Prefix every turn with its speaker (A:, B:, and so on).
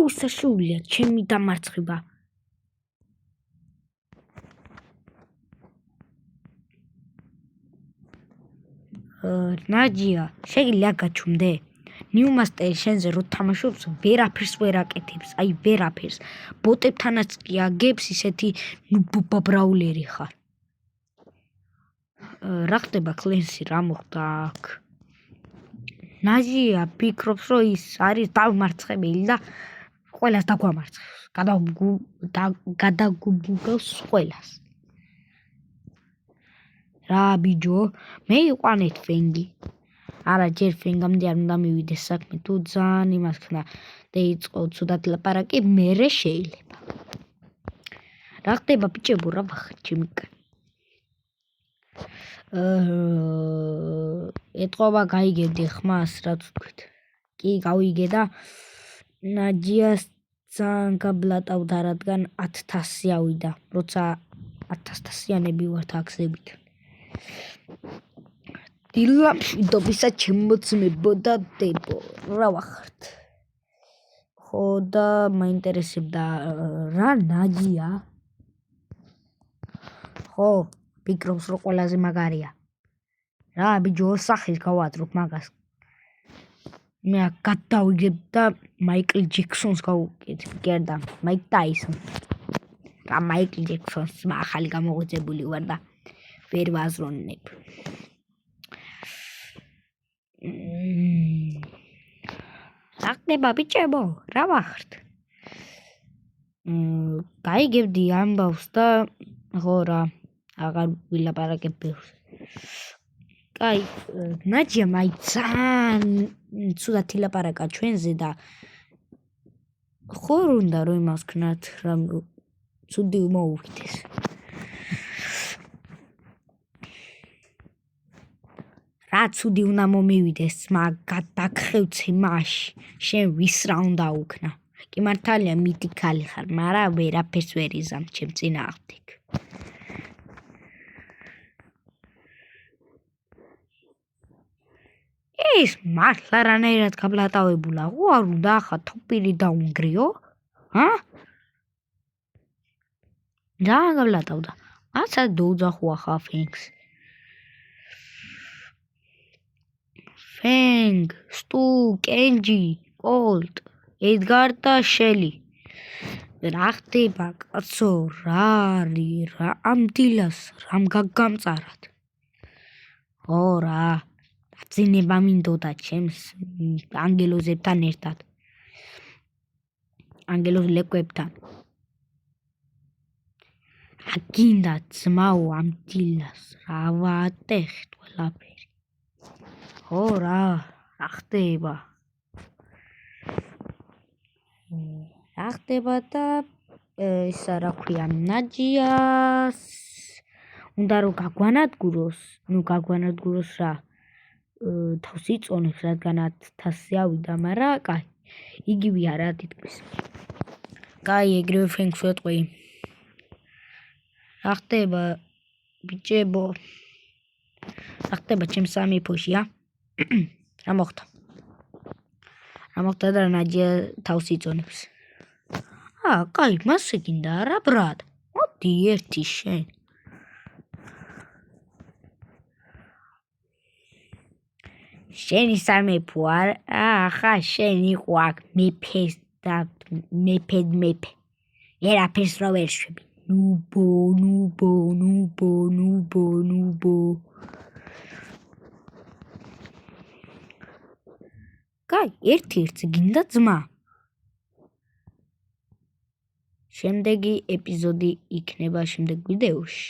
A: საშუალია ჩემი დამარცხება. ნაჯია, შეგიძლია გაჩვმდე? ნიუმასტერი შენზე რო თამაშობს, ვერაფერს ვერ აკეთებს, აი ვერაფერს. ბოტებთანაც კი აგებს, ისეთი ნუბაბრაულერი ხარ. რა ხდება კლენსი, რა მოხდა აქ? ნაჯია ფიქრობს, რომ ის არის დამარცხებელი და ყველას დაგვამარცხებს. გადაგუბგავს ყველას. რა ბიჯო, მე იყვანეთ ფენგი. არა, ჯერ ფენგამდე არ უნდა მივიდეს საქმე, თუ ძალიან იმას ხნა და იწყო ცუდად ლაპარაკი, მერე შეიძლება. რა ხდება ბიჭებო, რა ვახარ ჩემი კაცი? ეთყობა გაიგებდი ხმას, რაც ვთქვით. კი, გავიგე და ნაჯიას ძალიან გაბლატავდა, რადგან 1000 ავიდა, როცა 1000-იანები ვართ აგზებით. დილა მშვიდობისა ჩემოწმებოდა დებო, რა ვახართ? ხო და მაინტერესებდა რა ნაჯია? ხო, ფიქრობს რომ ყველაზე მაგარია. რა ბიჯო, სახეს გავაძრობ მაგას. მე გადავიგებ და მაიკლ ჯექსონს გავუკეთებ, გერდა მაიკ ტაისონს. რა მაიკლ ჯექსონს ახალი გამოღვიძებული ვარ და ვერ ვაზრონებ. რა ხდება ბიჭებო, რა ვახართ? გაიგებდი ამბავს და ხო რა, აღარ ვილაპარაკებ ბევრს. კაი, ნაჯია მაინც ძალიან ცუდად ილაპარაკა ჩვენზე და ხო უნდა რომ იმას ქნათ, რამ ცუდი მოუვიდეს. რა ცუდი უნდა მომივიდეს, გადაგხევცე მაშ, შენ ვის რა უნდა უქნა? კი მართალია მითიკალი ხარ, მაგრამ ვერაფერს ვერ იზამ ჩემ წინააღმდეგ. ის მართლა რანაირად გაბლატავებულა, ხო არ უნდა ახლა თოპილი დაუნგრიო? ძალიან გაბლატავდა. აცა დაუძახო ახლა ფენგს. ფენგ, სტუ, კენჯი, კოლტ, ედგარ და შელი. რა ხდება კაცო, რა არის, რა ამ დილას, რამ გაგამწარად? ხო რა, დაწინება მინდოდა ჩემს ანგელოზებთან ერთად. ანგელოზ ლეკვებთან. გინდა ძმაო ამ დილას, რა ვატეხთ ყველაფერი. ხო რა ხდება? რა ხდება და ისა რა ქვია, ნაჯიას უნდა რომ გაგვანადგუროს რა. თავს იწონებს, რადგან 1000 ავიდა, მაგრამ კაი, იგივე არა თითქმის. კაი, ეგრევე ფენგს ვეტყვი. რა ხდება ბიჭებო? რა ხდება ჩემს სამეფოში, რა მოხდა? რა მოხდა და ნაჯია თავს იწონებს? კაი, მასე გინდა არა ბრატ? მოდი ერთი შენ. შენი სამეფო ახლა შენ იყო აქ მეფე. ვერაფერს რო ვერ შვები. ნუბო. კაი, ერთ-ერთს გინდა ძმა. შემდეგი ეპიზოდი იქნება შემდეგ ვიდეოში.